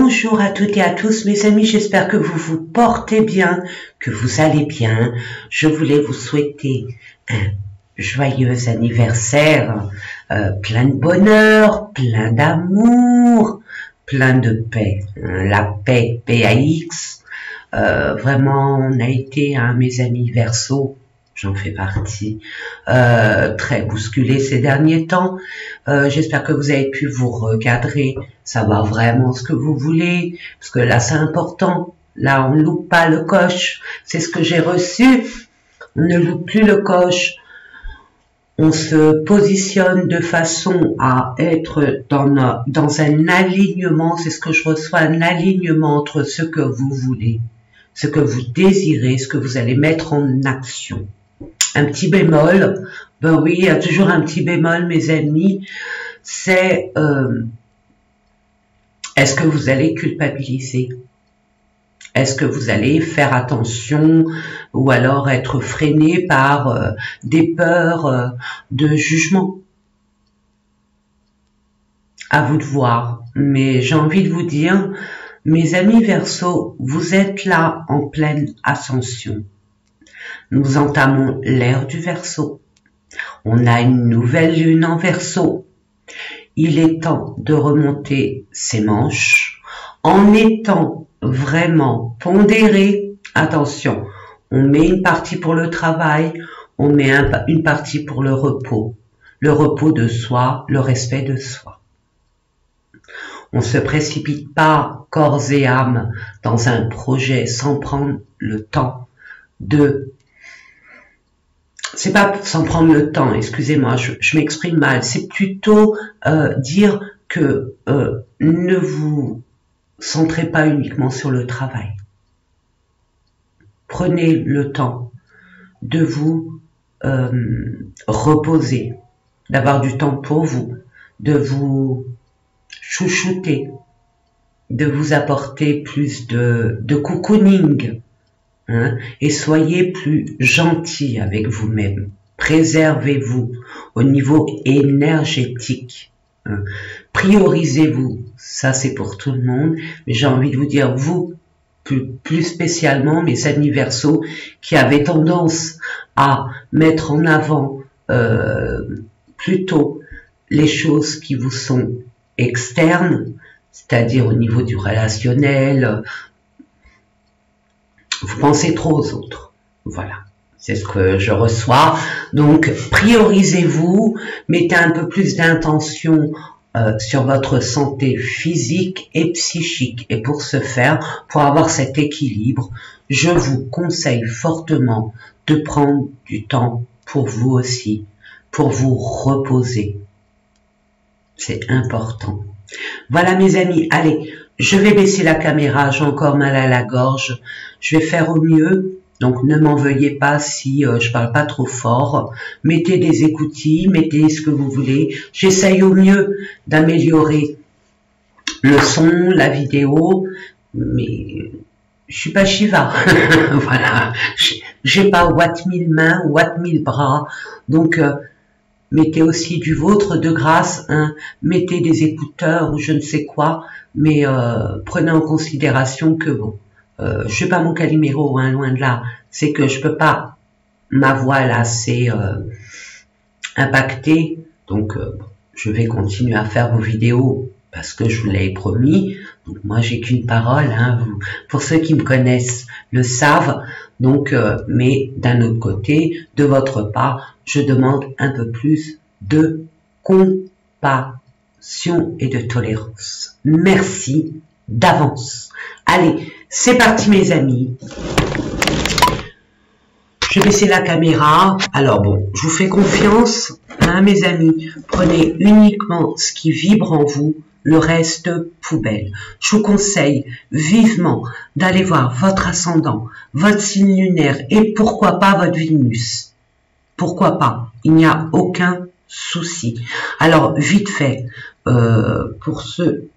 Bonjour à toutes et à tous mes amis, j'espère que vous vous portez bien, que vous allez bien. Je voulais vous souhaiter un joyeux anniversaire, plein de bonheur, plein d'amour, plein de paix. La paix, PAX, vraiment on a été, mes amis Verseau, j'en fais partie, très bousculé ces derniers temps. J'espère que vous avez pu vous recadrer, savoir vraiment ce que vous voulez, parce que là c'est important. Là on ne loupe pas le coche, c'est ce que j'ai reçu. On ne loupe plus le coche. On se positionne de façon à être dans un alignement, c'est ce que je reçois, un alignement entre ce que vous voulez, ce que vous désirez, ce que vous allez mettre en action. Un petit bémol, ben oui, il y a toujours un petit bémol mes amis, c'est est-ce que vous allez culpabiliser? Est-ce que vous allez faire attention ou alors être freiné par des peurs de jugement? À vous de voir, mais j'ai envie de vous dire, mes amis Verseau, vous êtes là en pleine ascension. Nous entamons l'ère du Verseau. On a une nouvelle lune en Verseau. Il est temps de remonter ses manches en étant vraiment pondéré. Attention, on met une partie pour le travail, on met une partie pour le repos de soi, le respect de soi. On ne se précipite pas corps et âme dans un projet sans prendre le temps de... C'est pas sans prendre le temps, excusez-moi, je m'exprime mal, c'est plutôt dire que ne vous centrez pas uniquement sur le travail. Prenez le temps de vous reposer, d'avoir du temps pour vous, de vous chouchouter, de vous apporter plus de cocooning, hein, et soyez plus gentil avec vous-même. Préservez-vous au niveau énergétique. Hein. Priorisez-vous, ça c'est pour tout le monde, mais j'ai envie de vous dire, vous, plus spécialement mes amis Verseau, qui avaient tendance à mettre en avant plutôt les choses qui vous sont externes, c'est-à-dire au niveau du relationnel, vous pensez trop aux autres, voilà. C'est ce que je reçois. Donc, priorisez-vous, mettez un peu plus d'intention sur votre santé physique et psychique. Et pour ce faire, pour avoir cet équilibre, je vous conseille fortement de prendre du temps pour vous aussi, pour vous reposer. C'est important. Voilà mes amis, allez, je vais baisser la caméra, j'ai encore mal à la gorge. Je vais faire au mieux. Donc, ne m'en veuillez pas si je parle pas trop fort. Mettez des écoutilles, mettez ce que vous voulez. J'essaye au mieux d'améliorer le son, la vidéo, mais je suis pas Shiva. Voilà. J'ai pas Watt 1000 mains, Watt 1000 bras. Donc, mettez aussi du vôtre de grâce. Hein. Mettez des écouteurs ou je ne sais quoi, mais prenez en considération que bon. Je suis pas mon Calimero, hein, loin de là. C'est que je peux pas, ma voix là, c'est impactée. Donc, je vais continuer à faire vos vidéos parce que je vous l'ai promis. Donc, moi, j'ai qu'une parole. Hein, pour ceux qui me connaissent le savent. Donc, mais d'un autre côté, de votre part, je demande un peu plus de compassion et de tolérance. Merci d'avance. Allez, c'est parti mes amis. Je vais baisser la caméra. Alors bon, je vous fais confiance, hein, mes amis. Prenez uniquement ce qui vibre en vous, le reste poubelle. Je vous conseille vivement d'aller voir votre ascendant, votre signe lunaire et pourquoi pas votre Vénus. Pourquoi pas? Il n'y a aucun souci. Alors vite fait, pour ceux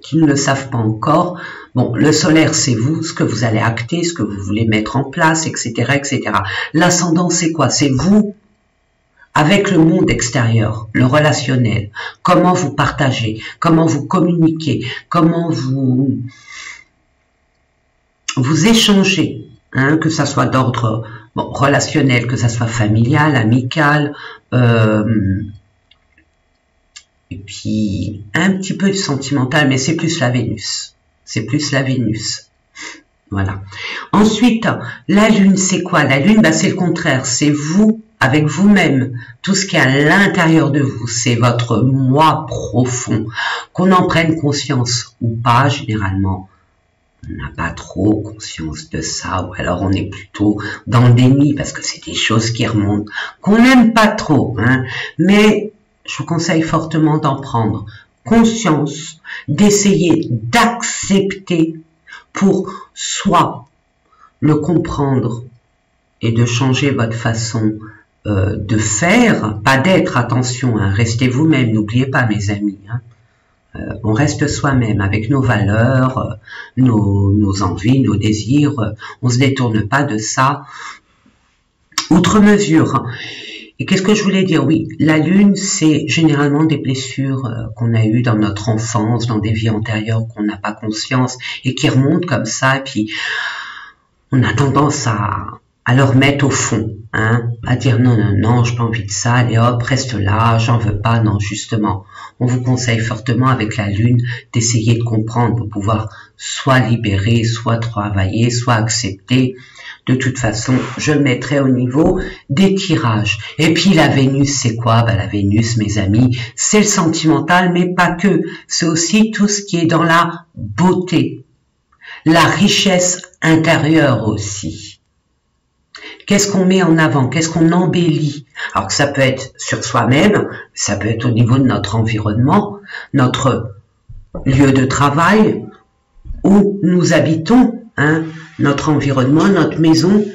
qui ne le savent pas encore, bon, le solaire c'est vous, ce que vous allez acter, ce que vous voulez mettre en place, etc., etc. L'ascendant c'est quoi? C'est vous avec le monde extérieur, le relationnel, comment vous partagez, comment vous communiquez, comment vous échangez, hein, que ça soit d'ordre relationnel, que ça soit familial, amical, et puis un petit peu de sentimental, mais c'est plus la Vénus. C'est plus la Vénus. Voilà. Ensuite, la Lune, c'est quoi? La Lune, bah, c'est le contraire. C'est vous, avec vous-même. Tout ce qui est à l'intérieur de vous, c'est votre moi profond. Qu'on en prenne conscience ou pas, généralement, on n'a pas trop conscience de ça. Ou alors, on est plutôt dans le déni, parce que c'est des choses qui remontent, qu'on n'aime pas trop. Hein. Mais je vous conseille fortement d'en prendre conscience, d'essayer d'accepter pour soit le comprendre et de changer votre façon de faire, pas d'être, attention, hein, restez vous-même, n'oubliez pas mes amis, hein, on reste soi-même avec nos valeurs, nos envies, nos désirs, on se détourne pas de ça, outre mesure. Et qu'est-ce que je voulais dire? Oui, la Lune, c'est généralement des blessures qu'on a eues dans notre enfance, dans des vies antérieures qu'on n'a pas conscience et qui remontent comme ça. Et puis, on a tendance à le remettre au fond, hein, à dire non, non, non, j'ai pas envie de ça, allez hop, reste là, j'en veux pas. Non, justement, on vous conseille fortement avec la Lune d'essayer de comprendre pour pouvoir soit libérer, soit travailler, soit accepter. De toute façon, je le mettrai au niveau des tirages. Et puis la Vénus, c'est quoi? Ben, la Vénus, mes amis, c'est le sentimental, mais pas que. C'est aussi tout ce qui est dans la beauté, la richesse intérieure aussi. Qu'est-ce qu'on met en avant? Qu'est-ce qu'on embellit? Alors que ça peut être sur soi-même, ça peut être au niveau de notre environnement, notre lieu de travail, où nous habitons, hein, notre environnement, notre maison.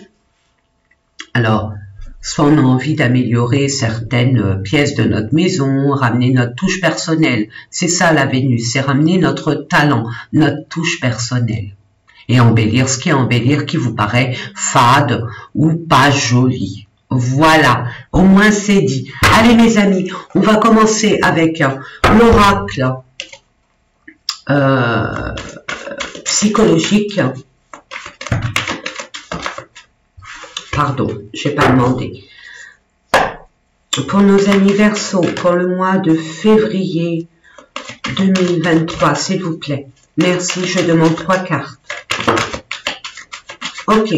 Alors, soit on a envie d'améliorer certaines pièces de notre maison, ramener notre touche personnelle. C'est ça la Vénus, c'est ramener notre talent, notre touche personnelle. Et embellir ce qui est embellir, qui vous paraît fade ou pas joli. Voilà, au moins c'est dit. Allez mes amis, on va commencer avec l'oracle psychologique. Pardon, je n'ai pas demandé. Pour nos amis Verseaux, pour le mois de février 2023, s'il vous plaît. Merci, je demande 3 cartes. Ok.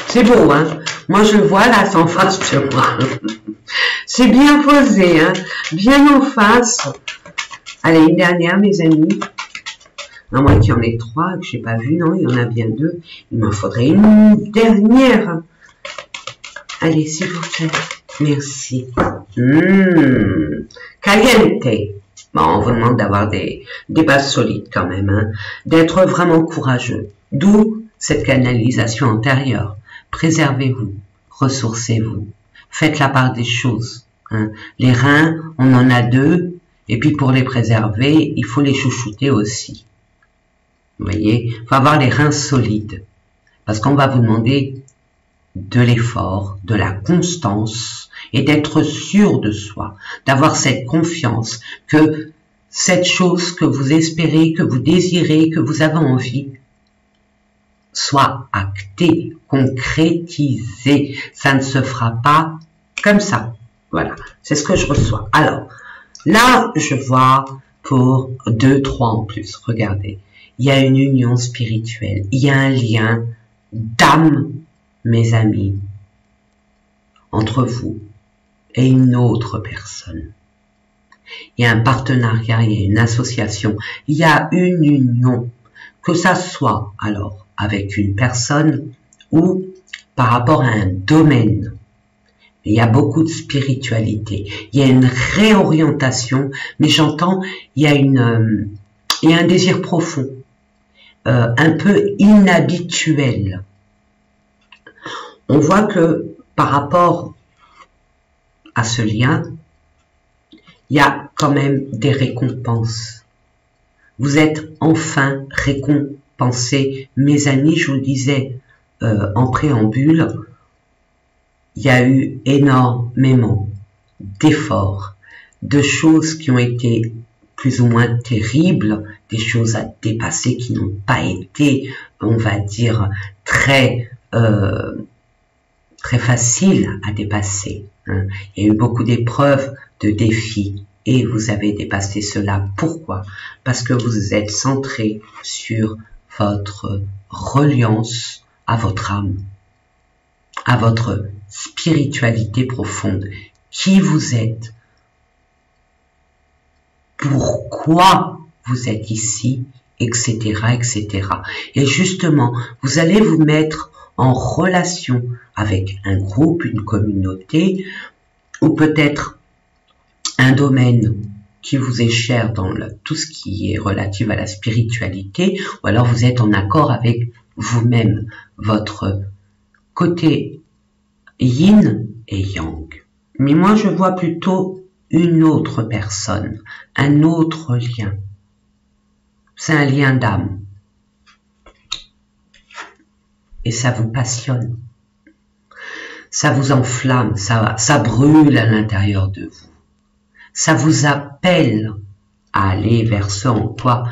C'est beau, hein? Moi, je le vois là, c'est en face de moi. C'est bien posé, hein? Bien en face. Allez, une dernière, mes amis. À moins qu'il y en ait 3 que je n'ai pas vu. Non, il y en a bien 2. Il m'en faudrait une dernière. Allez, s'il vous plaît. Merci. Caliente. Bon, on vous demande d'avoir des bases solides quand même. Hein. D'être vraiment courageux. D'où cette canalisation antérieure. Préservez-vous. Ressourcez-vous. Faites la part des choses. Hein. Les reins, on en a 2. Et puis pour les préserver, il faut les chouchouter aussi. Vous voyez, il faut avoir les reins solides. Parce qu'on va vous demander de l'effort, de la constance et d'être sûr de soi. D'avoir cette confiance que cette chose que vous espérez, que vous désirez, que vous avez envie, soit actée, concrétisée. Ça ne se fera pas comme ça. Voilà, c'est ce que je reçois. Alors, là, je vois pour 2, 3 en plus. Regardez. Il y a une union spirituelle, il y a un lien d'âme, mes amis, entre vous et une autre personne. Il y a un partenariat, il y a une association, il y a une union, que ça soit alors avec une personne ou par rapport à un domaine. Il y a beaucoup de spiritualité, il y a une réorientation, mais j'entends, il y a un désir profond. Un peu inhabituel. On voit que par rapport à ce lien, il y a quand même des récompenses. Vous êtes enfin récompensés. Mes amis, je vous le disais en préambule, il y a eu énormément d'efforts, de choses qui ont été plus ou moins terribles, des choses à dépasser qui n'ont pas été, on va dire, très faciles à dépasser. Hein. Il y a eu beaucoup d'épreuves, de défis, et vous avez dépassé cela. Pourquoi? Parce que vous êtes centré sur votre reliance à votre âme, à votre spiritualité profonde. Qui vous êtes? Pourquoi vous êtes ici, etc., etc. Et justement, vous allez vous mettre en relation avec un groupe, une communauté, ou peut-être un domaine qui vous est cher dans tout ce qui est relatif à la spiritualité, ou alors vous êtes en accord avec vous-même, votre côté yin et yang. Mais moi, je vois plutôt une autre personne, un autre lien. C'est un lien d'âme. Et ça vous passionne. Ça vous enflamme, ça brûle à l'intérieur de vous. Ça vous appelle à aller vers ce en quoi.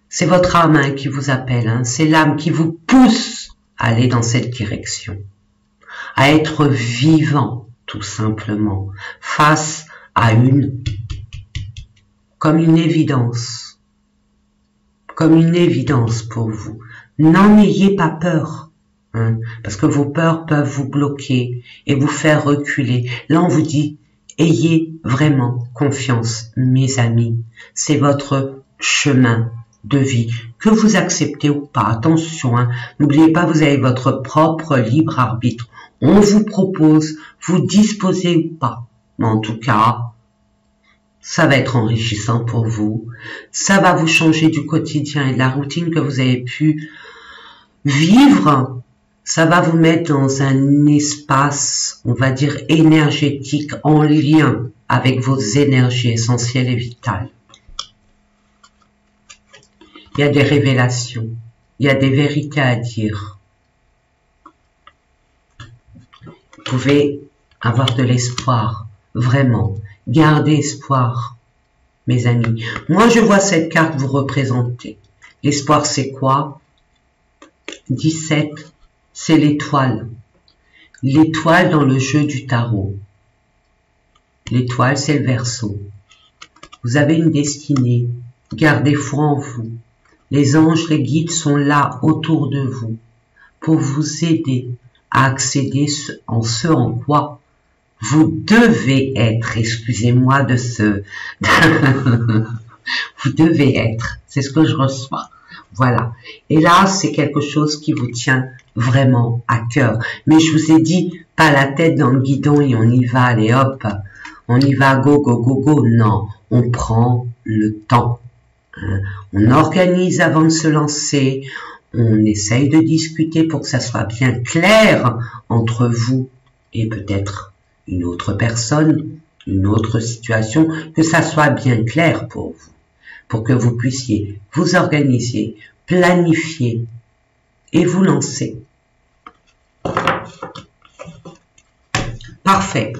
C'est votre âme hein, qui vous appelle, hein. C'est l'âme qui vous pousse à aller dans cette direction. À être vivant, tout simplement, face à comme une évidence pour vous. N'en ayez pas peur, hein, parce que vos peurs peuvent vous bloquer et vous faire reculer. Là, on vous dit, ayez vraiment confiance, mes amis. C'est votre chemin de vie, que vous acceptez ou pas. Attention, hein, n'oubliez pas, vous avez votre propre libre arbitre. On vous propose, vous disposez ou pas. Mais en tout cas, ça va être enrichissant pour vous. Ça va vous changer du quotidien et de la routine que vous avez pu vivre. Ça va vous mettre dans un espace, on va dire, énergétique en lien avec vos énergies essentielles et vitales. Il y a des révélations, il y a des vérités à dire. Vous pouvez avoir de l'espoir, vraiment. Gardez espoir, mes amis. Moi, je vois cette carte vous représenter. L'espoir, c'est quoi? 17, c'est l'étoile. L'étoile dans le jeu du tarot. L'étoile, c'est le Verseau. Vous avez une destinée. Gardez foi en vous. Les anges, les guides sont là autour de vous pour vous aider à accéder en ce en quoi vous devez être. Excusez-moi de ce... vous devez être. C'est ce que je reçois. Voilà. Et là, c'est quelque chose qui vous tient vraiment à cœur. Mais je vous ai dit, pas la tête dans le guidon et on y va, allez hop, on y va, go, go, go, go. Non, on prend le temps. Hein. On organise avant de se lancer. On essaye de discuter pour que ça soit bien clair entre vous et peut-être une autre personne, une autre situation, que ça soit bien clair pour vous, pour que vous puissiez vous organiser, planifier et vous lancer. Parfait.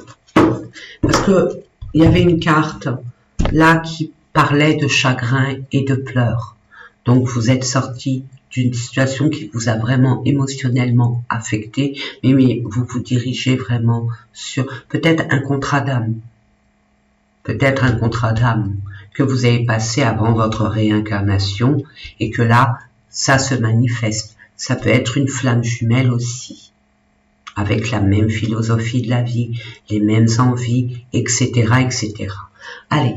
Parce que il y avait une carte là qui parlait de chagrin et de pleurs. Donc vous êtes sorti d'une situation qui vous a vraiment émotionnellement affecté, mais vous vous dirigez vraiment sur peut-être un contrat d'âme. Peut-être un contrat d'âme que vous avez passé avant votre réincarnation et que là, ça se manifeste. Ça peut être une flamme jumelle aussi, avec la même philosophie de la vie, les mêmes envies, etc., etc. Allez,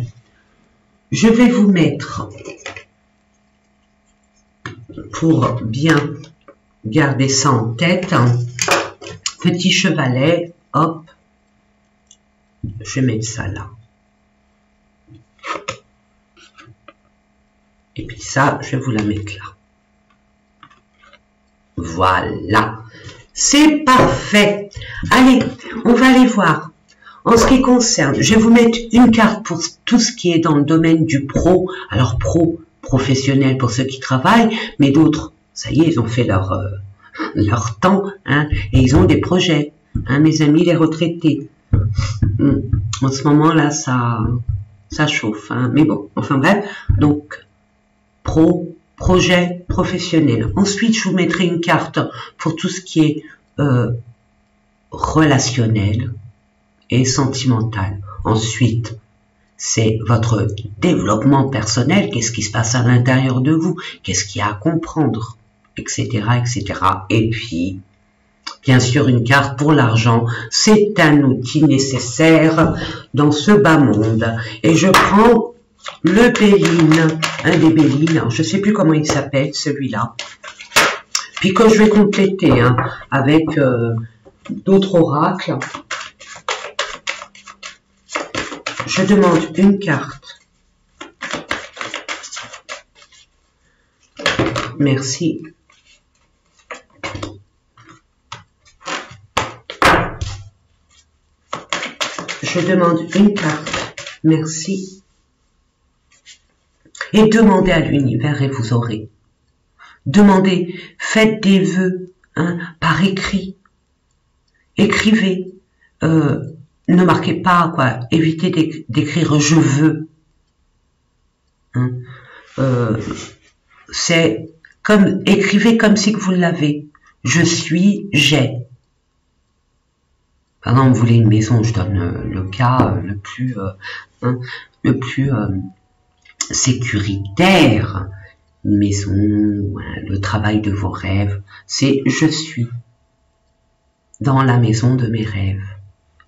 je vais vous mettre, pour bien garder ça en tête, petit chevalet, hop, je vais mettre ça là. Et puis ça, je vais vous la mettre là. Voilà. C'est parfait. Allez, on va aller voir. En ce qui concerne, je vais vous mettre une carte pour tout ce qui est dans le domaine du pro. Alors professionnel pour ceux qui travaillent, mais d'autres, ça y est, ils ont fait leur temps, hein, et ils ont des projets. hein, mes amis les retraités. En ce moment là, ça chauffe, hein, mais bon, enfin bref, donc projet professionnel. Ensuite, je vous mettrai une carte pour tout ce qui est relationnel et sentimental. Ensuite, c'est votre développement personnel, qu'est-ce qui se passe à l'intérieur de vous, qu'est-ce qu'il y a à comprendre, etc., etc. Et puis, bien sûr, une carte pour l'argent, c'est un outil nécessaire dans ce bas monde. Et je prends le Béline, un des Bélines, alors je ne sais plus comment il s'appelle, celui-là, puis que je vais compléter hein, avec d'autres oracles. Je demande une carte. Merci. Je demande une carte. Merci. Et demandez à l'univers et vous aurez. Demandez, faites des vœux hein, par écrit. Écrivez. Ne marquez pas, quoi. Évitez d'écrire « je veux hein. ». C'est comme, écrivez comme si vous l'avez. Je suis, j'ai. Par exemple, vous voulez une maison, je donne le cas le plus sécuritaire. Une maison, le travail de vos rêves. C'est « je suis dans la maison de mes rêves ».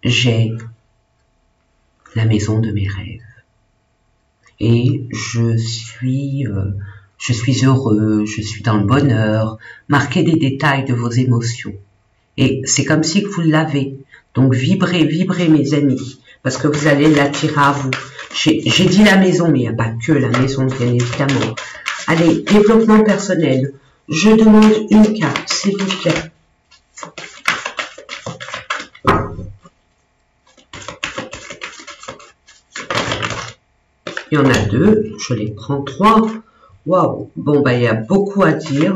J'ai la maison de mes rêves et je suis heureux, je suis dans le bonheur. Marquez des détails de vos émotions et c'est comme si vous l'avez. Donc vibrez, vibrez mes amis, parce que vous allez l'attirer à vous. J'ai dit la maison, mais il n'y a pas que la maison, bien évidemment. Allez, développement personnel. Je demande une carte, s'il vous plaît. Il y en a deux, je les prends trois. Waouh, bon, bah, il y a beaucoup à dire.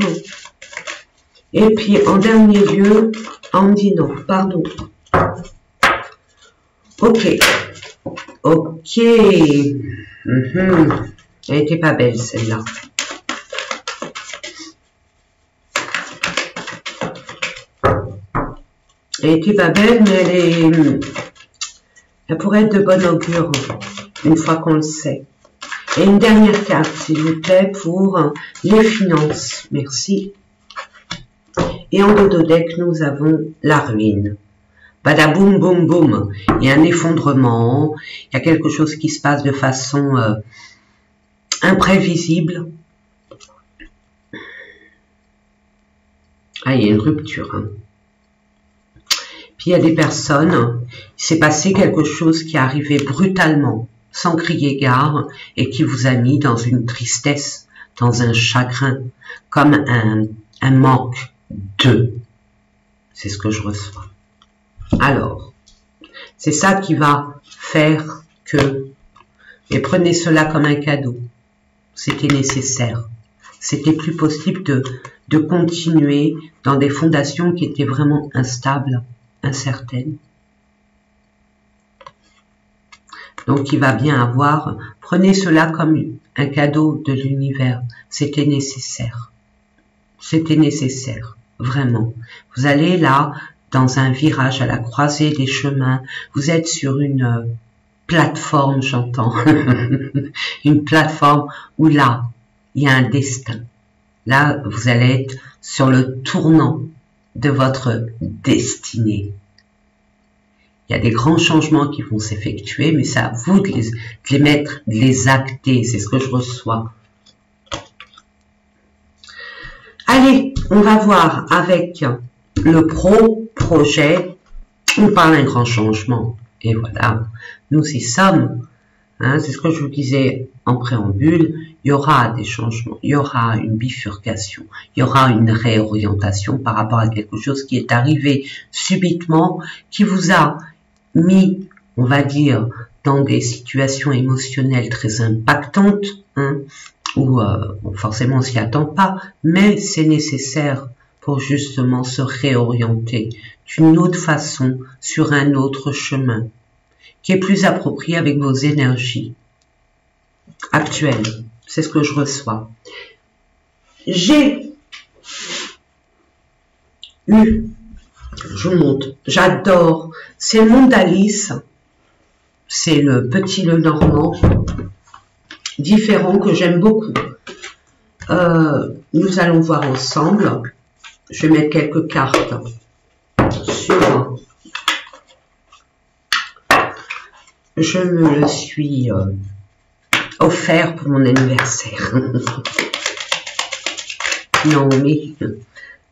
Et puis, en dernier lieu, on me dit non, pardon. Ok. Ok. Elle était pas belle, celle-là. Elle était pas belle, mais elle pourrait être de bon augure. Une fois qu'on le sait. Et une dernière carte, s'il vous plaît, pour les finances. Merci. Et en dos de deck, nous avons la ruine. Badaboum, boum, boum. Il y a un effondrement. Il y a quelque chose qui se passe de façon imprévisible. Ah, il y a une rupture. Hein. Puis il y a des personnes, il s'est passé quelque chose qui est arrivé brutalement, sans crier gare, et qui vous a mis dans une tristesse, dans un chagrin, comme un manque de. C'est ce que je reçois. Alors, c'est ça qui va faire que, et prenez cela comme un cadeau, c'était nécessaire. C'était plus possible de continuer dans des fondations qui étaient vraiment instables, incertaines. Donc, il va bien avoir, prenez cela comme un cadeau de l'univers. C'était nécessaire. C'était nécessaire, vraiment. Vous allez là, dans un virage à la croisée des chemins. Vous êtes sur une plateforme, j'entends. Une plateforme où là, il y a un destin. Là, vous allez être sur le tournant de votre destinée. Il y a des grands changements qui vont s'effectuer, mais c'est à vous de les mettre, de les acter. C'est ce que je reçois. Allez, on va voir avec le projet. On parle d'un grand changement. Et voilà, nous y sommes. Hein, c'est ce que je vous disais en préambule. Il y aura des changements, il y aura une bifurcation, il y aura une réorientation par rapport à quelque chose qui est arrivé subitement, qui vous a mis, on va dire, dans des situations émotionnelles très impactantes, hein, où forcément on s'y attend pas, mais c'est nécessaire pour justement se réorienter d'une autre façon, sur un autre chemin, qui est plus approprié avec vos énergies actuelles. C'est ce que je reçois. J'ai eu, je vous montre, j'adore, c'est le monde d'Alice, c'est le petit le normand, différent, que j'aime beaucoup. Nous allons voir ensemble. Je vais mettre quelques cartes sur. Je me le suis offert pour mon anniversaire. Non mais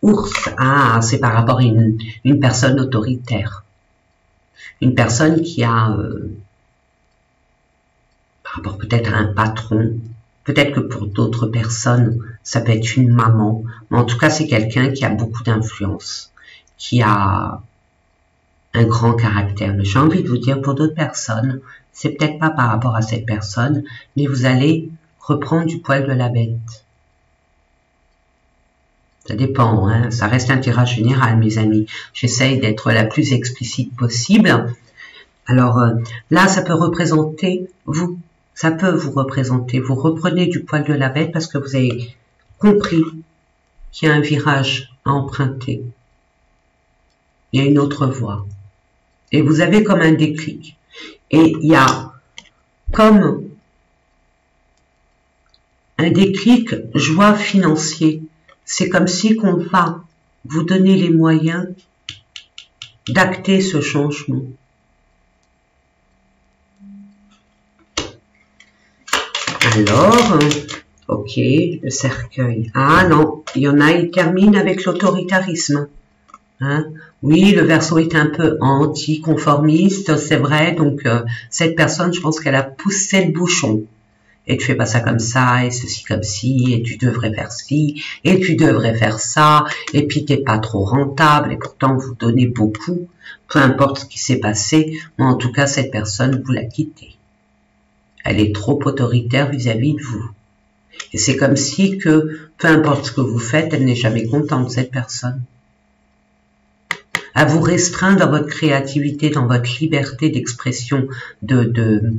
ours, ah, c'est par rapport à une personne autoritaire, une personne qui a par rapport peut-être à un patron. Peut-être que pour d'autres personnes, ça peut être une maman. Mais en tout cas, c'est quelqu'un qui a beaucoup d'influence, qui a un grand caractère. Mais j'ai envie de vous dire, pour d'autres personnes, c'est peut-être pas par rapport à cette personne, mais vous allez reprendre du poil de la bête. Ça dépend, hein. Ça reste un tirage général, mes amis. J'essaye d'être la plus explicite possible. Alors là, ça peut représenter vous. Ça peut vous représenter. Vous reprenez du poil de la bête parce que vous avez compris qu'il y a un virage à emprunter. Il y a une autre voie. Et vous avez comme un déclic. Et il y a comme un déclic joie financier. C'est comme si qu'on va vous donner les moyens d'acter ce changement. Alors, ok, le cercueil. Ah non, il y en a, il termine avec l'autoritarisme. Hein? Oui, le Verseau est un peu anticonformiste, c'est vrai. Donc, cette personne, je pense qu'elle a poussé le bouchon. Et tu fais pas ça comme ça, et ceci comme ci, et tu devrais faire ci, et tu devrais faire ça, et puis t'es pas trop rentable, et pourtant vous donnez beaucoup. Peu importe ce qui s'est passé, mais en tout cas, cette personne, vous la quittez. Elle est trop autoritaire vis-à-vis de vous. Et c'est comme si que, peu importe ce que vous faites, elle n'est jamais contente, cette personne. À vous restreindre dans votre créativité, dans votre liberté d'expression, de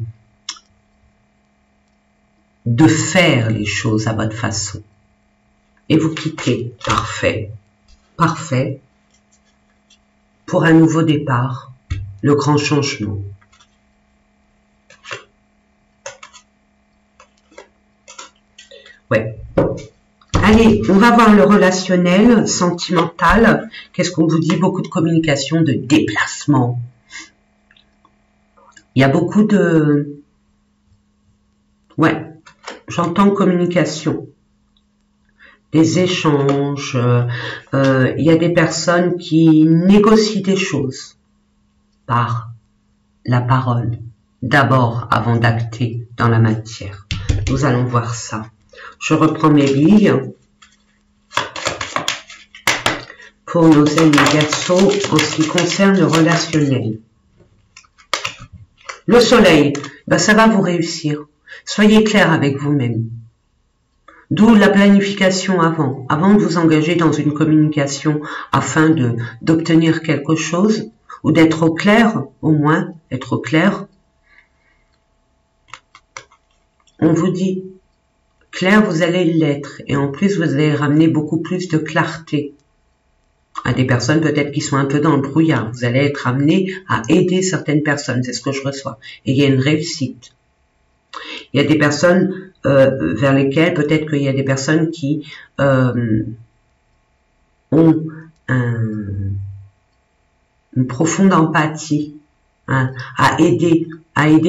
faire les choses à votre façon. Et vous quittez. Parfait. Parfait. Pour un nouveau départ. Le grand changement. Ouais. Allez, on va voir le relationnel, sentimental. Qu'est-ce qu'on vous dit? Beaucoup de communication, de déplacement. Il y a beaucoup de... Ouais, j'entends communication. Des échanges. Il y a des personnes qui négocient des choses par la parole. D'abord, avant d'acter dans la matière. Nous allons voir ça. Je reprends mes billes pour nos amis Verseaux en ce qui concerne le relationnel. Le soleil, ben ça va vous réussir. Soyez clair avec vous-même. D'où la planification avant de vous engager dans une communication afin d'obtenir quelque chose ou d'être au clair, au moins être au clair. On vous dit clair, vous allez l'être, et en plus, vous allez ramener beaucoup plus de clarté à des personnes peut-être qui sont un peu dans le brouillard. Vous allez être amené à aider certaines personnes, c'est ce que je reçois. Et il y a une réussite. Il y a des personnes vers lesquelles, peut-être qu'il y a des personnes qui ont une profonde empathie, hein, à aider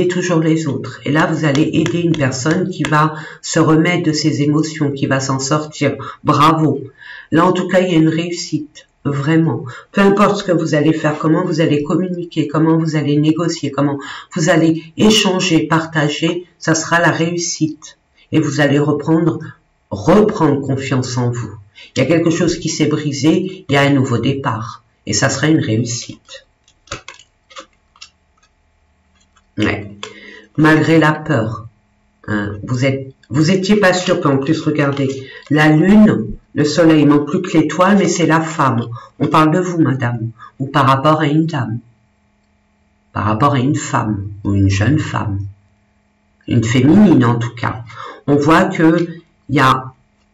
toujours les autres. Et là, vous allez aider une personne qui va se remettre de ses émotions, qui va s'en sortir. Bravo. Là, en tout cas, il y a une réussite. Vraiment. Peu importe ce que vous allez faire, comment vous allez communiquer, comment vous allez négocier, comment vous allez échanger, partager, ça sera la réussite. Et vous allez reprendre confiance en vous. Il y a quelque chose qui s'est brisé, il y a un nouveau départ. Et ça sera une réussite. Ouais. Malgré la peur. Hein. Vous étiez pas sûr, puis en plus, regardez, la lune, le soleil, il manque plus que l'étoile, mais c'est la femme. On parle de vous, madame, ou par rapport à une dame, par rapport à une femme, ou une jeune femme, une féminine en tout cas. On voit que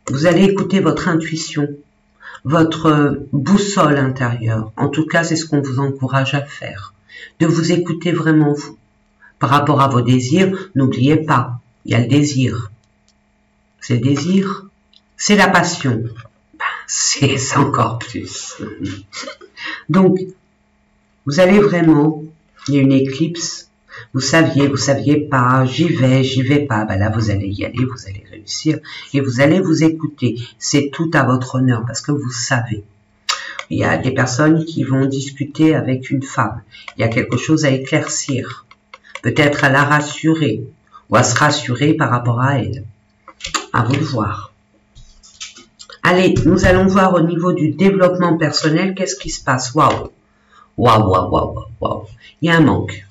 vous allez écouter votre intuition, votre boussole intérieure. En tout cas, c'est ce qu'on vous encourage à faire, de vous écouter vraiment vous. Par rapport à vos désirs, n'oubliez pas, il y a le désir. C'est le désir, c'est la passion. C'est encore plus. Donc, vous allez vraiment, il y a une éclipse, vous saviez pas, j'y vais pas, ben là vous allez y aller, vous allez réussir, et vous allez vous écouter. C'est tout à votre honneur, parce que vous savez. Il y a des personnes qui vont discuter avec une femme, il y a quelque chose à éclaircir, peut-être à la rassurer, ou à se rassurer par rapport à elle. À vous de voir. Allez, nous allons voir au niveau du développement personnel, qu'est-ce qui se passe. Waouh, waouh, waouh, waouh, waouh. Il y a un manque.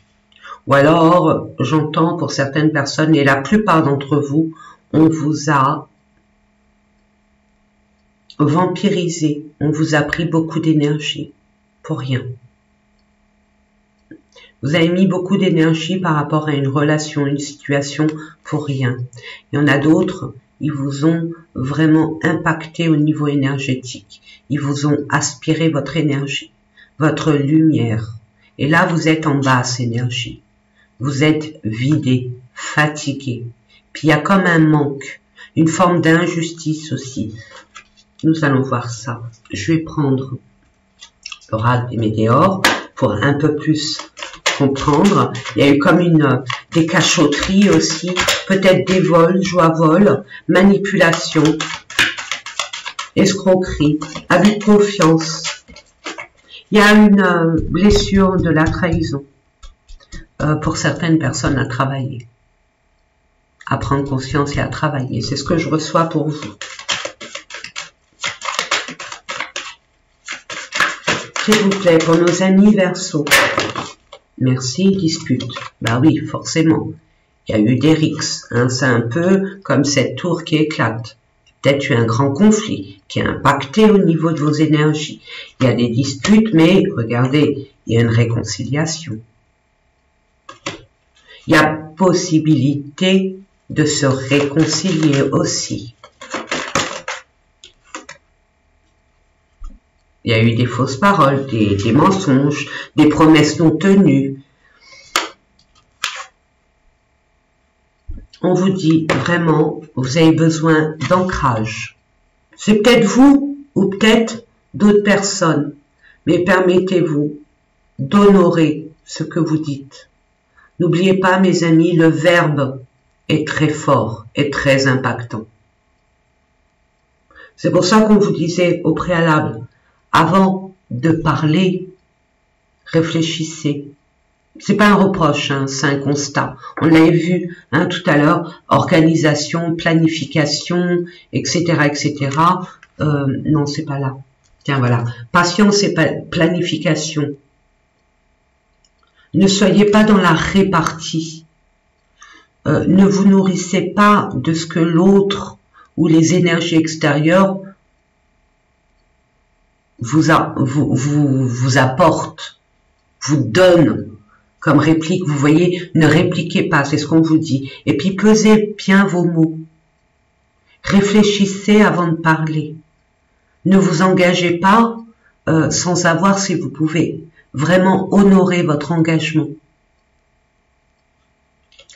Ou alors, j'entends pour certaines personnes, et la plupart d'entre vous, on vous a vampirisé, on vous a pris beaucoup d'énergie, pour rien. Vous avez mis beaucoup d'énergie par rapport à une relation, une situation, pour rien. Il y en a d'autres, ils vous ont vraiment impacté au niveau énergétique. Ils vous ont aspiré votre énergie, votre lumière. Et là, vous êtes en basse énergie. Vous êtes vidé, fatigué. Puis il y a comme un manque, une forme d'injustice aussi. Nous allons voir ça. Je vais prendre l'oracle des météores pour un peu plus comprendre. Il y a eu comme des cachotteries aussi, peut-être des vols, joie-vol, manipulation, escroquerie, abus de confiance. Il y a une blessure de la trahison pour certaines personnes à travailler, à prendre conscience et à travailler. C'est ce que je reçois pour vous. S'il vous plaît, pour nos amis Verseaux. Merci, dispute. Bah oui, forcément. Il y a eu des rixes. Hein, c'est un peu comme cette tour qui éclate. Peut-être eu un grand conflit qui a impacté au niveau de vos énergies. Il y a des disputes, mais regardez, il y a une réconciliation. Il y a possibilité de se réconcilier aussi. Il y a eu des fausses paroles, des mensonges, des promesses non tenues. On vous dit vraiment, vous avez besoin d'ancrage. C'est peut-être vous ou peut-être d'autres personnes, mais permettez-vous d'honorer ce que vous dites. N'oubliez pas, mes amis, le verbe est très fort et très impactant. C'est pour ça qu'on vous disait au préalable, avant de parler, réfléchissez. C'est pas un reproche, hein, c'est un constat. On l'avait vu hein, tout à l'heure, organisation, planification, etc., etc. Non, c'est pas là. Tiens, voilà. Patience et planification. Ne soyez pas dans la répartie. Ne vous nourrissez pas de ce que l'autre ou les énergies extérieures vous apportent, vous donnent comme réplique. Vous voyez, ne répliquez pas, c'est ce qu'on vous dit. Et puis pesez bien vos mots. Réfléchissez avant de parler. Ne vous engagez pas sans savoir si vous pouvez vraiment honorer votre engagement.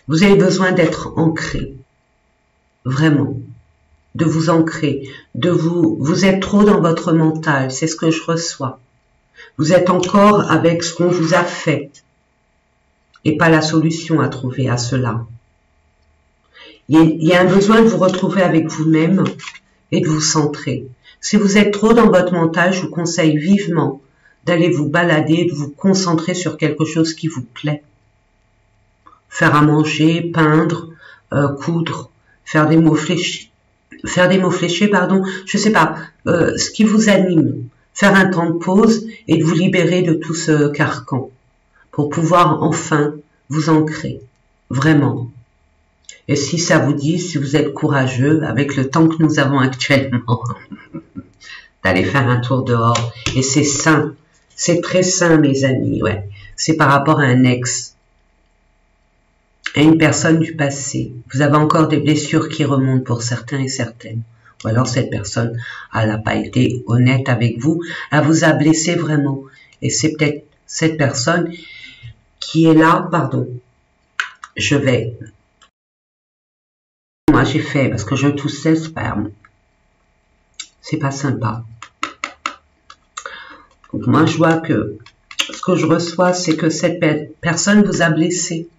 Vous avez besoin d'être ancré, vraiment, de vous ancrer, vous êtes trop dans votre mental, c'est ce que je reçois. Vous êtes encore avec ce qu'on vous a fait et pas la solution à trouver à cela. Il y a un besoin de vous retrouver avec vous-même et de vous centrer. Si vous êtes trop dans votre mental, je vous conseille vivement d'aller vous balader, de vous concentrer sur quelque chose qui vous plaît. Faire à manger, peindre, coudre, faire des mots fléchis, je sais pas, ce qui vous anime. Faire un temps de pause et de vous libérer de tout ce carcan pour pouvoir enfin vous ancrer, vraiment. Et si ça vous dit, si vous êtes courageux, avec le temps que nous avons actuellement, d'aller faire un tour dehors. Et c'est sain. C'est très sain, mes amis, ouais. C'est par rapport à un ex, à une personne du passé. Vous avez encore des blessures qui remontent pour certains et certaines. Ou alors cette personne, elle n'a pas été honnête avec vous, elle vous a blessé vraiment. Et c'est peut-être cette personne qui est là, pardon. Je vais... Moi j'ai fait, parce que je toussais le sperme. C'est pas sympa. Donc moi je vois que ce que je reçois, c'est que cette personne vous a blessé.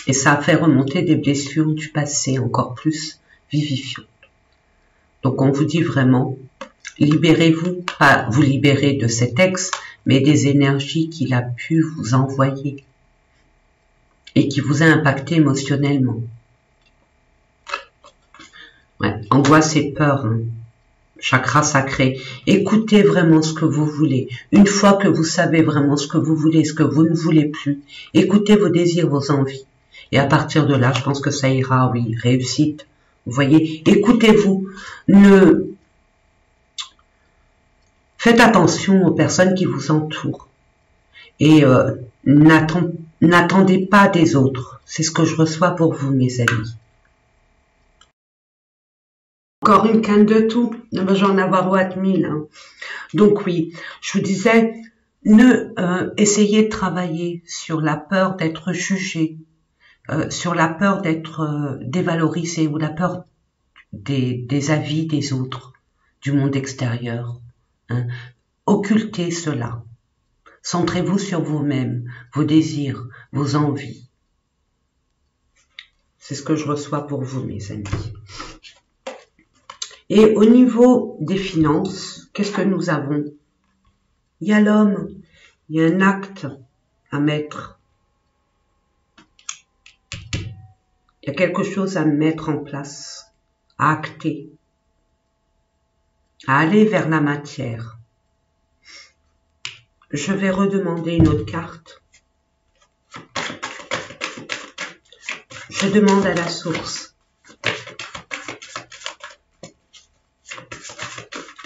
Et ça a fait remonter des blessures du passé encore plus vivifiantes. Donc on vous dit vraiment, libérez-vous, pas vous libérer de cet ex, mais des énergies qu'il a pu vous envoyer et qui vous a impacté émotionnellement. Ouais, angoisse et peur, hein. Chakra sacré. Écoutez vraiment ce que vous voulez. Une fois que vous savez vraiment ce que vous voulez, ce que vous ne voulez plus, écoutez vos désirs, vos envies. Et à partir de là, je pense que ça ira, oui, réussite. Vous voyez, écoutez-vous. Faites attention aux personnes qui vous entourent. Et n'attendez pas des autres. C'est ce que je reçois pour vous, mes amis. Encore une canne de tout. J'en ai avoir ouat 1000. Hein. Donc oui, je vous disais, essayez de travailler sur la peur d'être jugé, sur la peur d'être dévalorisé ou la peur des avis des autres, du monde extérieur. Hein. Occultez cela. Centrez-vous sur vous-même, vos désirs, vos envies. C'est ce que je reçois pour vous, mes amis. Et au niveau des finances, qu'est-ce que nous avons? Il y a l'homme, il y a un acte à mettre. Il y a quelque chose à mettre en place, à acter, à aller vers la matière. Je vais redemander une autre carte. Je demande à la source.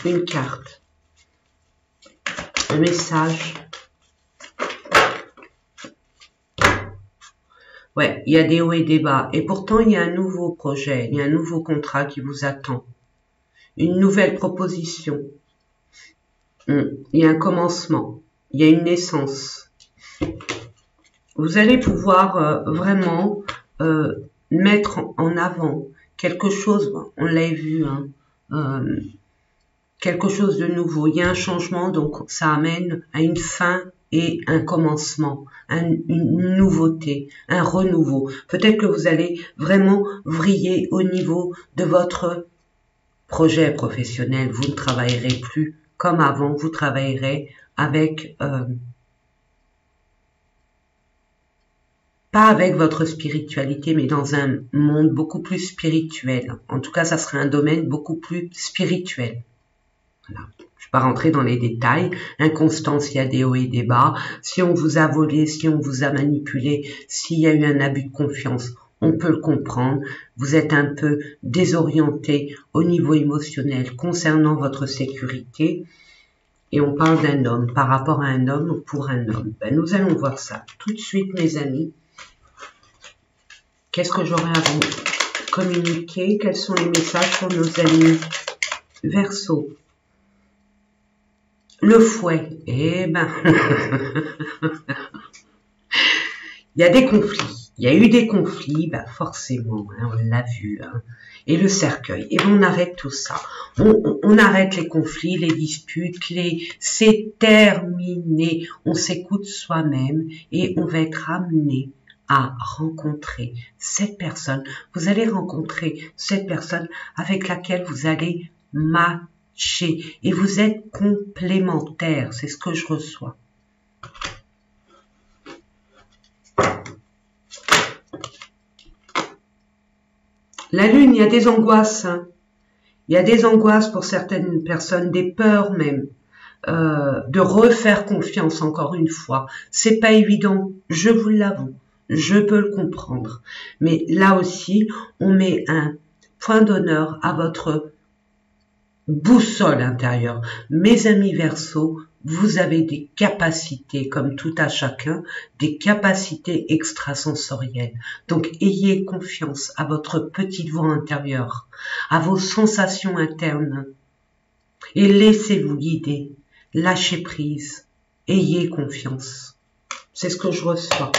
Une carte, un message. Ouais, il y a des hauts et des bas. Et pourtant, il y a un nouveau projet, il y a un nouveau contrat qui vous attend. Une nouvelle proposition. Il y a un commencement, il y a une naissance. Vous allez pouvoir vraiment mettre en avant quelque chose, on l'a vu, hein, quelque chose de nouveau. Il y a un changement, donc ça amène à une fin et un commencement, une nouveauté, un renouveau. Peut-être que vous allez vraiment vriller au niveau de votre projet professionnel. Vous ne travaillerez plus comme avant, vous travaillerez avec, pas avec votre spiritualité, mais dans un monde beaucoup plus spirituel. En tout cas, ça serait un domaine beaucoup plus spirituel. Voilà. Je ne vais pas rentrer dans les détails. Inconstance, il y a des hauts et des bas. Si on vous a volé, si on vous a manipulé, s'il y a eu un abus de confiance, on peut le comprendre. Vous êtes un peu désorienté au niveau émotionnel concernant votre sécurité. Et on parle d'un homme, par rapport à un homme ou pour un homme. Ben, nous allons voir ça tout de suite, mes amis. Qu'est-ce que j'aurais à vous communiquer? Quels sont les messages pour nos amis Verseau? Le fouet. Eh ben, il y a des conflits. Il y a eu des conflits, ben forcément, hein, on l'a vu. Hein. Et le cercueil. Et ben on arrête tout ça. On arrête les conflits, les disputes, c'est terminé. On s'écoute soi-même et on va être amené à rencontrer cette personne. Vous allez rencontrer cette personne avec laquelle vous allez matcher. Et vous êtes complémentaires. C'est ce que je reçois. La lune, il y a des angoisses. Hein. Il y a des angoisses pour certaines personnes, des peurs même, de refaire confiance encore une fois. C'est pas évident, je vous l'avoue. je peux le comprendre. Mais là aussi, on met un point d'honneur à votre boussole intérieure. Mes amis Verseau, vous avez des capacités, comme tout à chacun, des capacités extrasensorielles. Donc, ayez confiance à votre petite voix intérieure, à vos sensations internes, et laissez-vous guider. Lâchez prise. Ayez confiance. C'est ce que je reçois.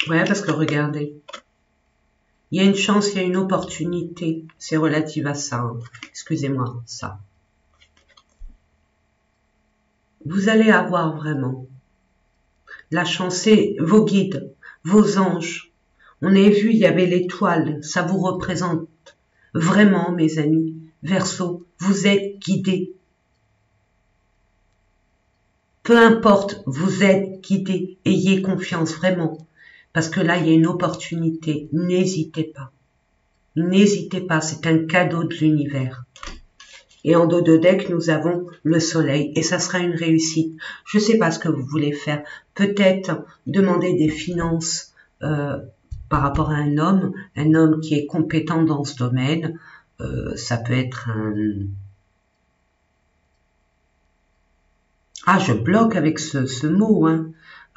Ouais, parce que regardez, il y a une chance, il y a une opportunité. C'est relatif à ça. Hein. Excusez-moi, ça. Vous allez avoir vraiment la chance, c'est vos guides, vos anges. On a vu, il y avait l'étoile. Ça vous représente vraiment, mes amis. Verseau, vous êtes guidés. Peu importe, vous êtes guidés. Ayez confiance, vraiment. Parce que là, il y a une opportunité. N'hésitez pas. N'hésitez pas, c'est un cadeau de l'univers. Et en dos de deck, nous avons le soleil. Et ça sera une réussite. Je ne sais pas ce que vous voulez faire. Peut-être demander des finances par rapport à un homme qui est compétent dans ce domaine. Ça peut être un... Ah, je bloque avec ce mot. Hein.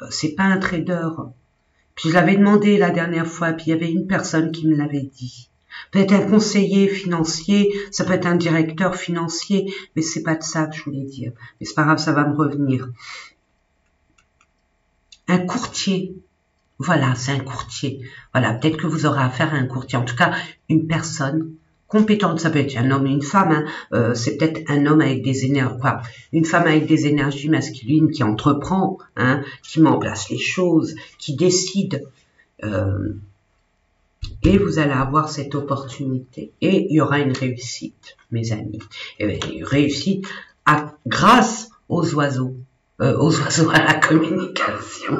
C'est pas un trader. Puis je l'avais demandé la dernière fois, puis il y avait une personne qui me l'avait dit. Peut-être un conseiller financier, ça peut être un directeur financier, mais c'est pas de ça que je voulais dire. Mais c'est pas grave, ça va me revenir. Un courtier. Voilà, c'est un courtier. Voilà, peut-être que vous aurez affaire à un courtier. En tout cas, une personne compétente. Ça peut être un homme et une femme. Hein. C'est peut-être un homme avec des énergies, une femme avec des énergies masculines qui entreprend, hein, qui met en place les choses, qui décide. Et vous allez avoir cette opportunité. Et il y aura une réussite, mes amis. Et bien, une réussite grâce aux oiseaux. Aux oiseaux à la communication.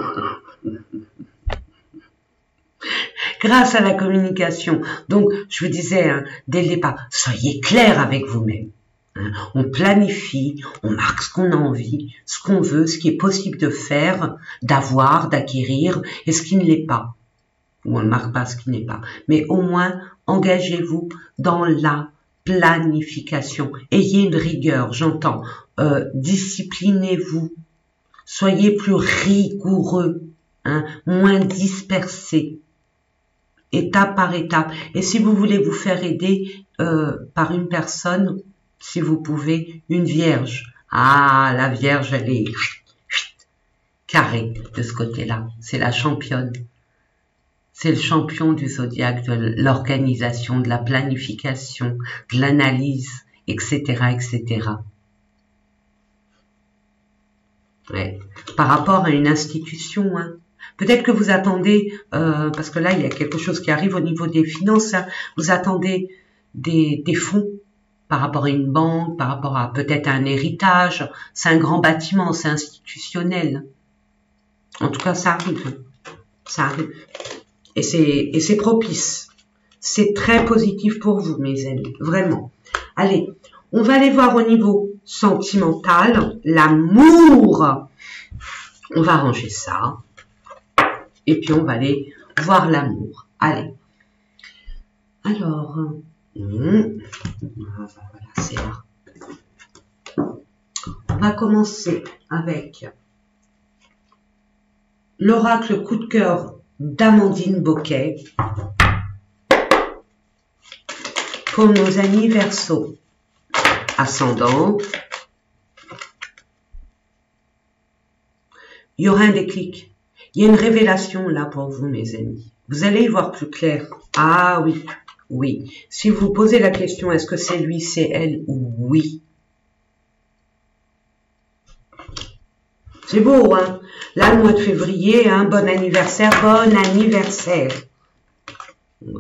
Grâce à la communication. Donc, je vous disais, hein, dès le départ, soyez clair avec vous-même. Hein. On planifie, on marque ce qu'on a envie, ce qu'on veut, ce qui est possible de faire, d'avoir, d'acquérir, et ce qui ne l'est pas. Ou on ne marque pas ce qui n'est pas. Mais au moins, engagez-vous dans la planification. Ayez une rigueur, j'entends. Disciplinez-vous. Soyez plus rigoureux, hein, moins dispersés. Étape par étape. Et si vous voulez vous faire aider par une personne, si vous pouvez, une vierge. Ah, la vierge, elle est carrée de ce côté-là. C'est la championne. C'est le champion du zodiaque, de l'organisation, de la planification, de l'analyse, etc., etc. Ouais. Par rapport à une institution, hein. Peut-être que vous attendez, parce que là, il y a quelque chose qui arrive au niveau des finances, hein, vous attendez des fonds par rapport à une banque, par rapport à peut-être un héritage. C'est un grand bâtiment, c'est institutionnel. En tout cas, ça arrive. Ça arrive. Et c'est propice. C'est très positif pour vous, mes amis. Vraiment. Allez, on va aller voir au niveau sentimental, l'amour. On va ranger ça. Et puis, on va aller voir l'amour. Allez. Alors, voilà, c'est là. On va commencer avec l'oracle coup de cœur d'Amandine Boquet pour nos amis Verseau. Ascendant. Il y aura un déclic. Il y a une révélation là pour vous, mes amis. Vous allez y voir plus clair. Ah oui, oui. Si vous posez la question, est-ce que c'est lui, c'est elle, ou oui. C'est beau, hein. Là, le mois de février, hein, bon anniversaire, bon anniversaire.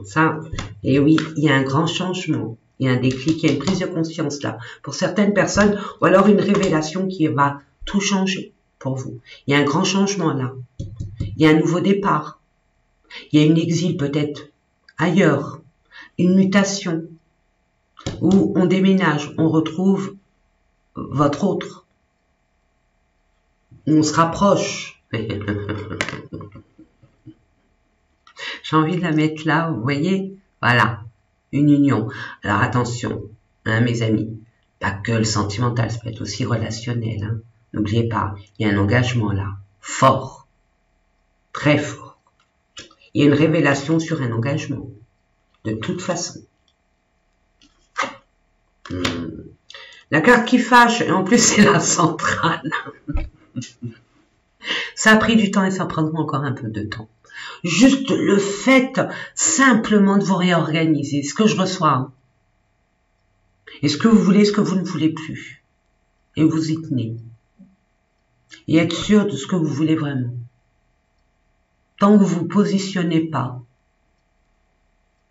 Ça, et oui, il y a un grand changement. Il y a un déclic, il y a une prise de conscience là. Pour certaines personnes, ou alors une révélation qui va tout changer pour vous. Il y a un grand changement là. Il y a un nouveau départ. Il y a une exil peut-être ailleurs. Une mutation. Où on déménage, on retrouve votre autre. On se rapproche. J'ai envie de la mettre là, vous voyez? Voilà, une union. Alors attention, hein, mes amis, pas que le sentimental, ça peut être aussi relationnel. Hein. N'oubliez pas, il y a un engagement là, fort, très fort. Il y a une révélation sur un engagement, de toute façon. La carte qui fâche, et en plus c'est la centrale. Ça a pris du temps et ça prendra encore un peu de temps. Juste le fait simplement de vous réorganiser, ce que je reçois. Hein. Et ce que vous voulez, ce que vous ne voulez plus. Et vous y tenez. Et être sûr de ce que vous voulez vraiment. Tant que vous ne vous positionnez pas,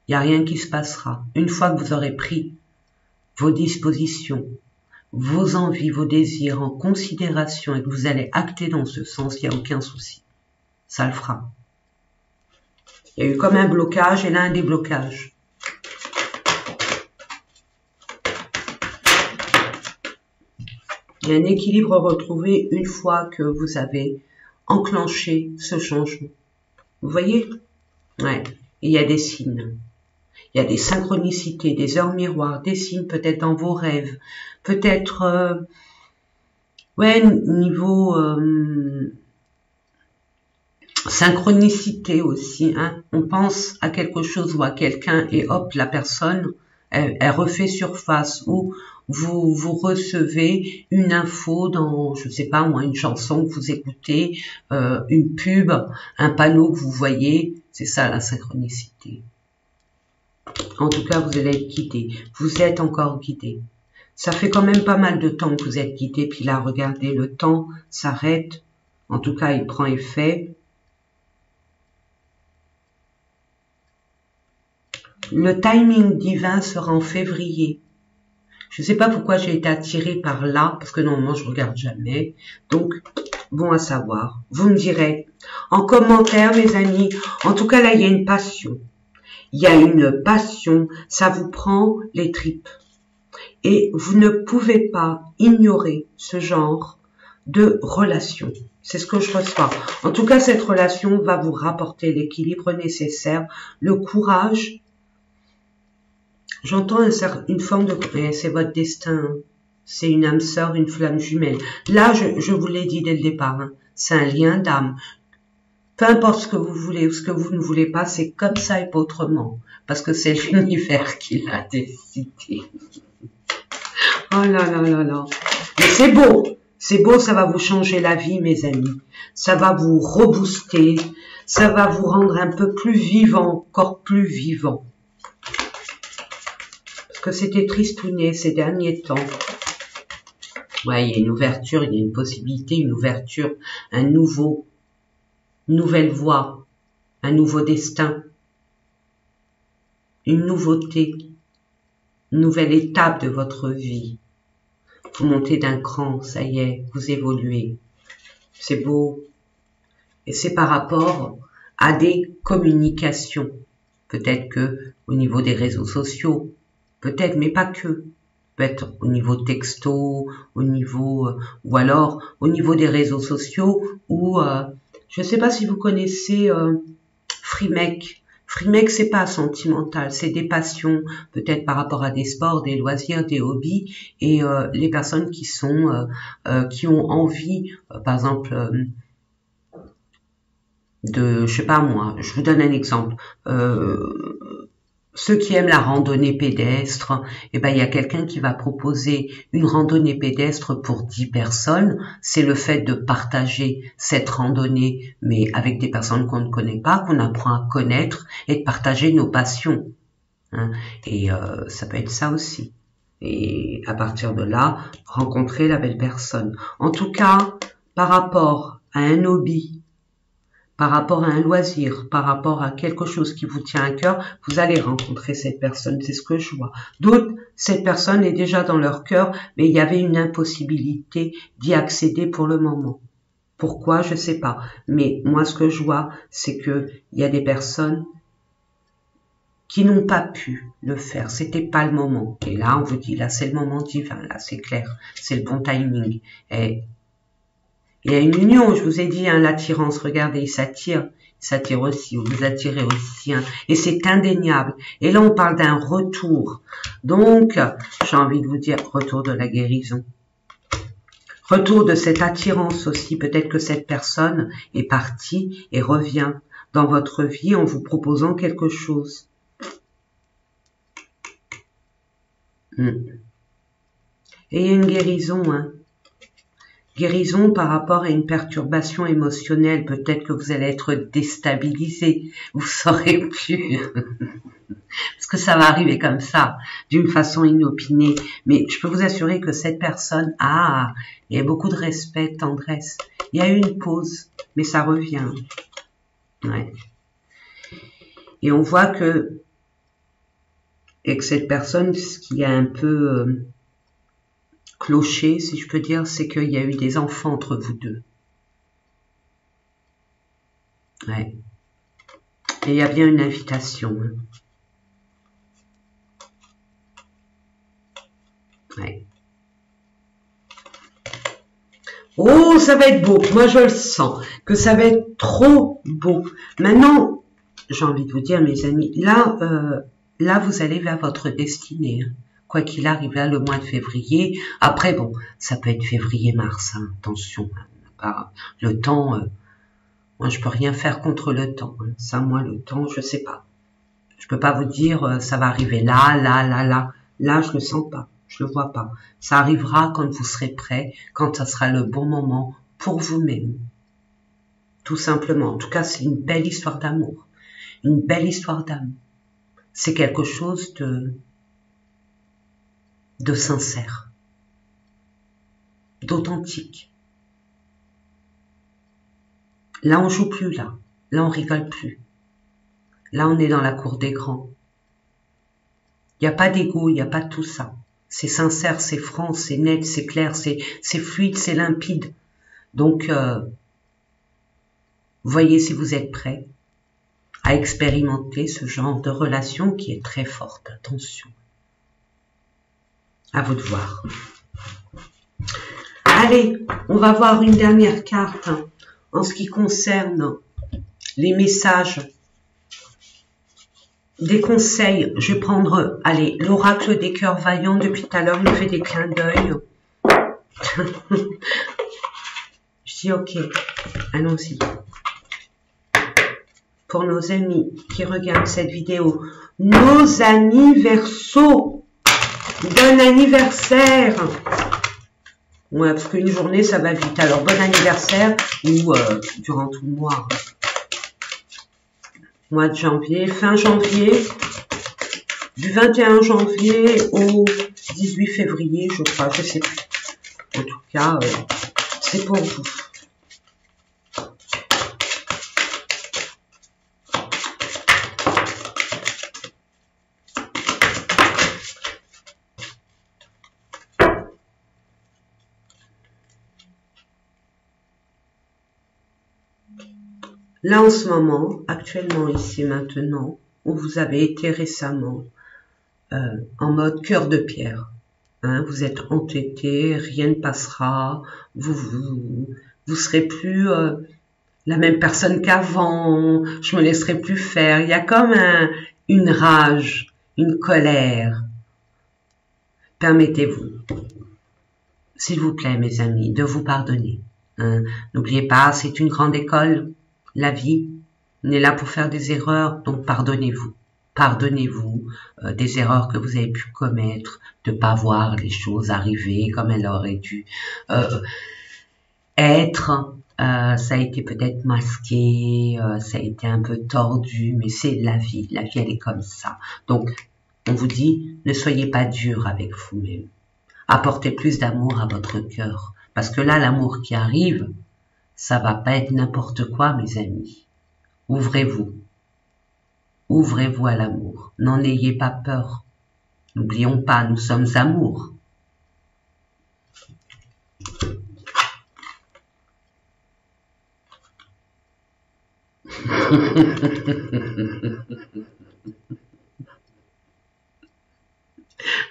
il n'y a rien qui se passera. Une fois que vous aurez pris vos dispositions, vos envies, vos désirs en considération et que vous allez acter dans ce sens, il n'y a aucun souci. Ça le fera. Il y a eu comme un blocage et là un déblocage. Il y a un équilibre retrouvé une fois que vous avez enclenché ce changement. Vous voyez? Ouais. Et il y a des signes. Il y a des synchronicités, des heures miroirs, des signes peut-être dans vos rêves. Peut-être, ouais, niveau synchronicité aussi. Hein. On pense à quelque chose ou à quelqu'un et hop, la personne, elle refait surface. Ou vous recevez une info dans, je sais pas moi, une chanson que vous écoutez, une pub, un panneau que vous voyez. C'est ça la synchronicité. En tout cas, vous allez être guidé. Vous êtes encore guidé. Ça fait quand même pas mal de temps que vous êtes guidé. Puis là, regardez, le temps s'arrête. En tout cas, il prend effet. Le timing divin sera en février. Je ne sais pas pourquoi j'ai été attirée par là, parce que normalement, je regarde jamais. Donc, bon à savoir. Vous me direz en commentaire, mes amis. En tout cas, là, il y a une passion. Il y a une passion, ça vous prend les tripes. Et vous ne pouvez pas ignorer ce genre de relation. C'est ce que je reçois. En tout cas, cette relation va vous rapporter l'équilibre nécessaire, le courage. J'entends une forme de... C'est votre destin. C'est une âme sœur, une flamme jumelle. Là, je vous l'ai dit dès le départ. Hein, c'est un lien d'âme. Peu importe ce que vous voulez ou ce que vous ne voulez pas, c'est comme ça et pas autrement. Parce que c'est l'univers qui l'a décidé. Oh là là là là. Mais c'est beau. C'est beau, ça va vous changer la vie, mes amis. Ça va vous rebooster. Ça va vous rendre un peu plus vivant, encore plus vivant. Parce que c'était tristouné ces derniers temps. Ouais, il y a une ouverture, il y a une possibilité, une ouverture, un nouveau... nouvelle voie, un nouveau destin, une nouveauté, une nouvelle étape de votre vie. Vous montez d'un cran, ça y est, vous évoluez. C'est beau. Et c'est par rapport à des communications. Peut-être que au niveau des réseaux sociaux, peut-être, mais pas que. Peut-être au niveau texto, au niveau, ou alors au niveau des réseaux sociaux, ou je ne sais pas si vous connaissez Freemake. Freemake, c'est pas sentimental, c'est des passions, peut-être par rapport à des sports, des loisirs, des hobbies, et les personnes qui sont, qui ont envie, par exemple, de, je sais pas moi, je vous donne un exemple. Ceux qui aiment la randonnée pédestre, eh ben, il y a quelqu'un qui va proposer une randonnée pédestre pour 10 personnes. C'est le fait de partager cette randonnée, mais avec des personnes qu'on ne connaît pas, qu'on apprend à connaître et de partager nos passions. Hein. Et ça peut être ça aussi. Et à partir de là, rencontrer la belle personne. En tout cas, par rapport à un hobby, par rapport à un loisir, par rapport à quelque chose qui vous tient à cœur, vous allez rencontrer cette personne, c'est ce que je vois. D'autres, cette personne est déjà dans leur cœur, mais il y avait une impossibilité d'y accéder pour le moment. Pourquoi, je sais pas. Mais moi, ce que je vois, c'est que il y a des personnes qui n'ont pas pu le faire. C'était pas le moment. Et là, on vous dit, là, c'est le moment divin, là, c'est clair. C'est le bon timing. Et Il y a une union, je vous ai dit, hein, l'attirance, regardez, il s'attire aussi, vous vous attirez aussi, hein, et c'est indéniable. Et là, on parle d'un retour. Donc, j'ai envie de vous dire, retour de la guérison. Retour de cette attirance aussi. Peut-être que cette personne est partie et revient dans votre vie en vous proposant quelque chose. Et il y a une guérison, hein. Guérison par rapport à une perturbation émotionnelle. Peut-être que vous allez être déstabilisé. Vous saurez plus. Parce que ça va arriver comme ça, d'une façon inopinée. Mais je peux vous assurer que cette personne, il y a beaucoup de respect, de tendresse. Il y a eu une pause, mais ça revient. Ouais. Et on voit que cette personne, ce qui a un peu cloché, si je peux dire, c'est qu'il y a eu des enfants entre vous deux. Ouais. Et il y a bien une invitation. Hein. Ouais. Oh, ça va être beau. Moi, je le sens. Que ça va être trop beau. Maintenant, j'ai envie de vous dire, mes amis, là, vous allez vers votre destinée. Hein. Quoi qu'il arrive, là, le mois de février. Après, bon, ça peut être février-mars. Hein, attention. Hein, le temps, moi, je peux rien faire contre le temps. Hein. Ça, moi, le temps, je sais pas. Je peux pas vous dire, ça va arriver là. Là, je le sens pas. Je le vois pas. Ça arrivera quand vous serez prêt, quand ça sera le bon moment pour vous-même. Tout simplement. En tout cas, c'est une belle histoire d'amour. Une belle histoire d'âme. C'est quelque chose de sincère. D'authentique. Là, on joue plus, là. Là, on rigole plus. Là, on est dans la cour des grands. Il n'y a pas d'ego, il n'y a pas de tout ça. C'est sincère, c'est franc, c'est net, c'est clair, c'est fluide, c'est limpide. Donc, voyez si vous êtes prêts à expérimenter ce genre de relation qui est très forte. Attention. À vous de voir. Allez, on va voir une dernière carte hein, en ce qui concerne les messages. Des conseils, je vais prendre, allez, l'oracle des cœurs vaillants, depuis tout à l'heure, il me fait des clins d'œil. Je dis ok, allons-y. Pour nos amis qui regardent cette vidéo, nos amis Verseau, bon anniversaire. Ouais, parce qu'une journée, ça va vite. Alors, bon anniversaire ou durant tout le mois. Mois de janvier, fin janvier, du 21 janvier au 18 février, je crois, je sais plus. En tout cas, c'est pour vous. Là, en ce moment, actuellement, ici, maintenant, où vous avez été récemment en mode cœur de pierre. Hein, vous êtes entêté, rien ne passera, vous serez plus la même personne qu'avant, je me laisserai plus faire. Il y a comme une rage, une colère. Permettez-vous, s'il vous plaît, mes amis, de vous pardonner. Hein. N'oubliez pas, c'est une grande école. La vie, on est là pour faire des erreurs, donc pardonnez-vous. Pardonnez-vous des erreurs que vous avez pu commettre, de ne pas voir les choses arriver comme elles auraient dû être. Ça a été peut-être masqué, ça a été un peu tordu, mais c'est la vie. La vie, elle est comme ça. Donc, on vous dit, ne soyez pas dur avec vous-même. Apportez plus d'amour à votre cœur. Parce que là, l'amour qui arrive, ça va pas être n'importe quoi, mes amis. Ouvrez-vous. Ouvrez-vous à l'amour. N'en ayez pas peur. N'oublions pas, nous sommes amour.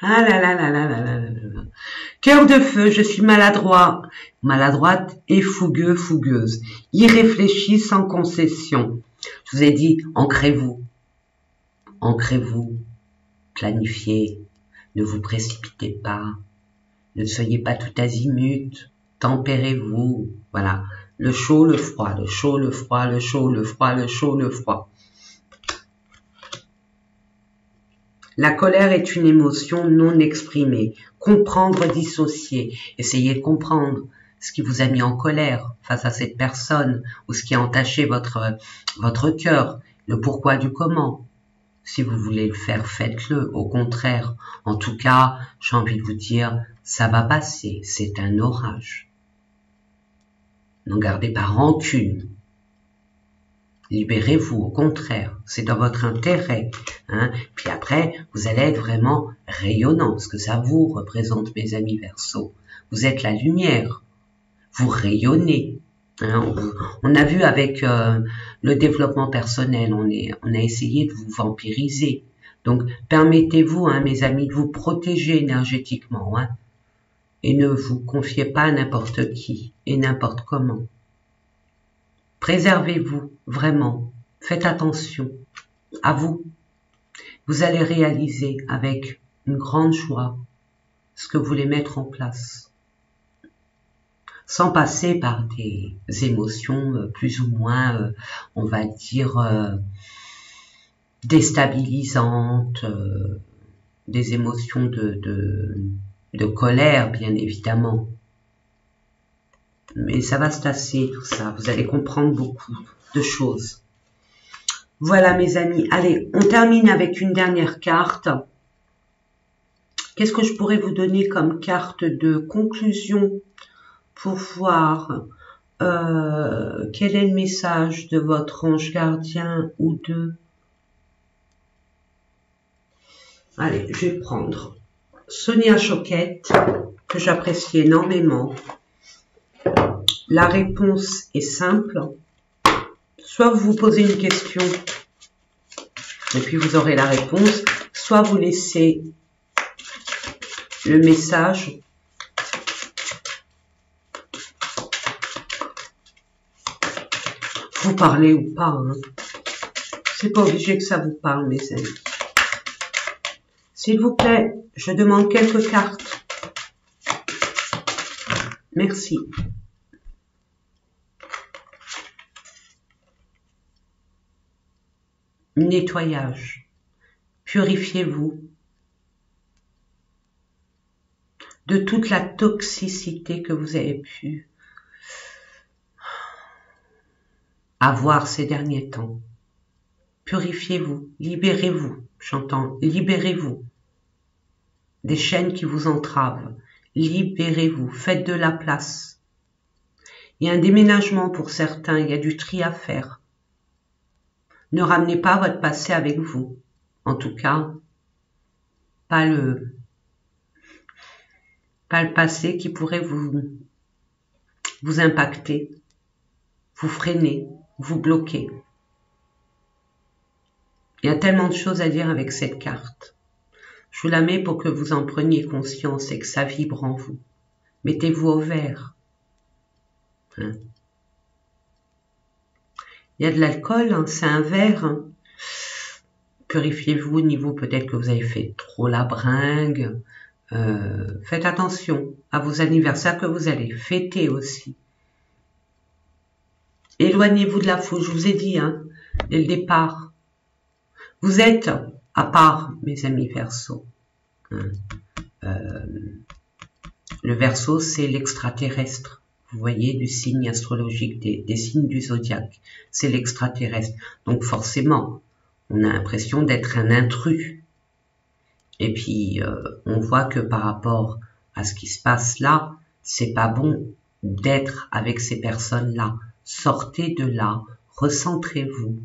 Ah là là là là là là là là. Cœur de feu, je suis maladroit. maladroite et fougueux, fougueuse. Irréfléchi sans concession. Je vous ai dit, ancrez-vous. Ancrez-vous. Planifiez. Ne vous précipitez pas. Ne soyez pas tout azimut. Tempérez-vous. Voilà. Le chaud, le froid, le chaud, le froid, le chaud, le froid, le chaud, le froid. La colère est une émotion non exprimée. Comprendre, dissocier. Essayez de comprendre ce qui vous a mis en colère face à cette personne ou ce qui a entaché votre cœur, le pourquoi du comment. Si vous voulez le faire, faites-le. Au contraire, en tout cas, j'ai envie de vous dire, ça va passer. C'est un orage. N'en gardez pas rancune. Libérez-vous, au contraire, c'est dans votre intérêt. Hein. Puis après, vous allez être vraiment rayonnant, parce que ça vous représente, mes amis Verseaux. Vous êtes la lumière, vous rayonnez. Hein. On a vu avec le développement personnel, on a essayé de vous vampiriser. Donc, permettez-vous, hein, mes amis, de vous protéger énergétiquement. Hein, et ne vous confiez pas à n'importe qui et n'importe comment. Préservez-vous, vraiment. Faites attention à vous. Vous allez réaliser avec une grande joie ce que vous voulez mettre en place. Sans passer par des émotions plus ou moins, on va dire, déstabilisantes, des émotions de colère, bien évidemment. Mais ça va se tasser, tout ça. Vous allez comprendre beaucoup de choses. Voilà, mes amis. Allez, on termine avec une dernière carte. Qu'est-ce que je pourrais vous donner comme carte de conclusion pour voir quel est le message de votre ange gardien ou de... Allez, je vais prendre Sonia Choquette, que j'apprécie énormément. La réponse est simple. Soit vous vous posez une question et puis vous aurez la réponse, soit vous laissez le message. Vous parlez ou pas, hein. C'est pas obligé que ça vous parle, mes amis. S'il vous plaît, je demande quelques cartes. Merci. Nettoyage. Purifiez-vous de toute la toxicité que vous avez pu avoir ces derniers temps. Purifiez-vous, libérez-vous, j'entends, libérez-vous des chaînes qui vous entravent, libérez-vous, faites de la place. Il y a un déménagement pour certains, il y a du tri à faire. Ne ramenez pas votre passé avec vous. En tout cas, pas le passé qui pourrait vous impacter, vous freiner, vous bloquer. Il y a tellement de choses à dire avec cette carte. Je vous la mets pour que vous en preniez conscience et que ça vibre en vous. Mettez-vous au vert. Hein? Il y a de l'alcool, hein, c'est un verre. Hein. Purifiez-vous au niveau peut-être que vous avez fait trop la bringue. Faites attention à vos anniversaires que vous allez fêter aussi. Éloignez-vous de la foule, je vous ai dit, hein, dès le départ. Vous êtes à part, mes amis Verseaux. Hein. Le Verseau, c'est l'extraterrestre. Vous voyez, du signe astrologique, des signes du zodiaque. C'est l'extraterrestre. Donc forcément, on a l'impression d'être un intrus. Et puis, on voit que par rapport à ce qui se passe là, c'est pas bon d'être avec ces personnes-là. Sortez de là, recentrez-vous.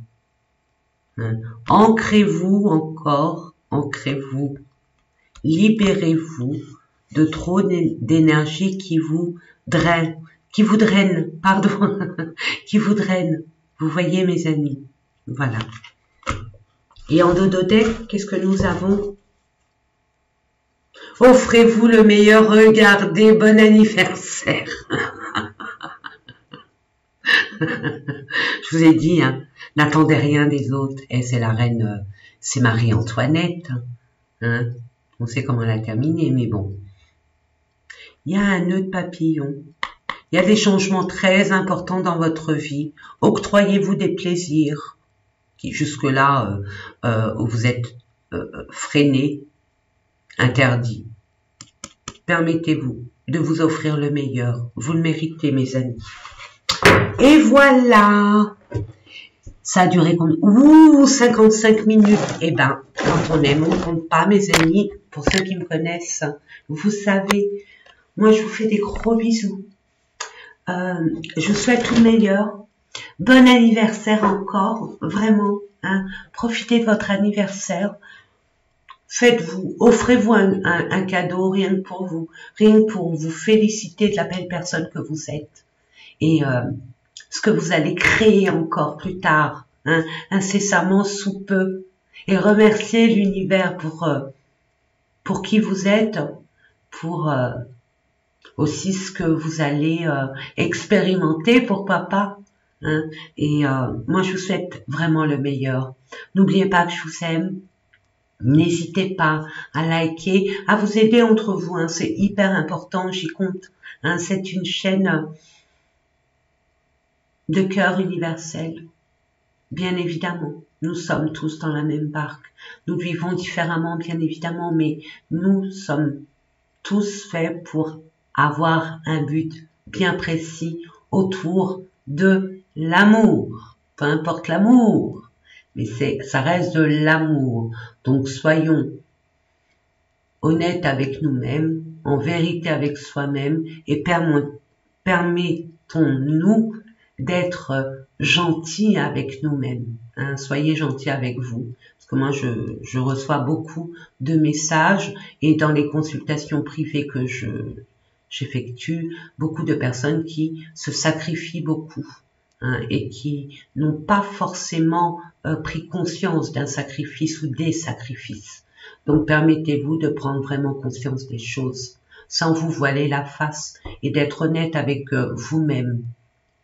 Hein. Ancrez-vous encore, ancrez-vous. Libérez-vous de trop d'énergie qui vous draine, pardon, qui vous draine. Vous voyez, mes amis. Voilà. Et en dodo deck, qu'est-ce que nous avons? Offrez-vous le meilleur, regardez, bon anniversaire. Je vous ai dit, hein, n'attendez rien des autres. Et c'est la reine, c'est Marie-Antoinette. Hein. On sait comment elle a terminé, mais bon. Il y a un nœud de papillon. Il y a des changements très importants dans votre vie. Octroyez-vous des plaisirs qui jusque-là vous êtes freiné, interdit. Permettez-vous de vous offrir le meilleur. Vous le méritez, mes amis. Et voilà. Ça a duré combien? Ouh, 55 minutes. Eh ben, quand on aime, on ne compte pas, mes amis. Pour ceux qui me connaissent, vous savez, moi, je vous fais des gros bisous. Je vous souhaite tout le meilleur. Bon anniversaire encore, vraiment. Hein. Profitez de votre anniversaire. Faites-vous, offrez-vous un cadeau rien que pour vous féliciter de la belle personne que vous êtes. Et ce que vous allez créer encore plus tard, hein, incessamment sous peu. Et remercier l'univers pour qui vous êtes, pour aussi ce que vous allez expérimenter, pourquoi pas. Hein. Et moi, je vous souhaite vraiment le meilleur. N'oubliez pas que je vous aime. N'hésitez pas à liker, à vous aider entre vous. Hein. C'est hyper important, j'y compte. Hein. C'est une chaîne de cœur universel. Bien évidemment, nous sommes tous dans la même barque. Nous vivons différemment, bien évidemment, mais nous sommes tous faits pour avoir un but bien précis autour de l'amour. Peu importe l'amour, mais ça reste de l'amour. Donc soyons honnêtes avec nous-mêmes, en vérité avec soi-même, et permettons-nous d'être gentils avec nous-mêmes. Hein, soyez gentils avec vous. Parce que moi, je reçois beaucoup de messages et dans les consultations privées que j'effectue, beaucoup de personnes qui se sacrifient beaucoup. Hein, et qui n'ont pas forcément pris conscience d'un sacrifice ou des sacrifices. Donc permettez-vous de prendre vraiment conscience des choses, sans vous voiler la face et d'être honnête avec vous-même.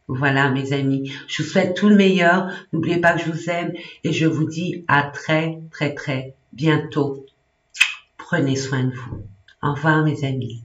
Voilà mes amis, je vous souhaite tout le meilleur, n'oubliez pas que je vous aime et je vous dis à très très très bientôt. Prenez soin de vous. Au revoir mes amis.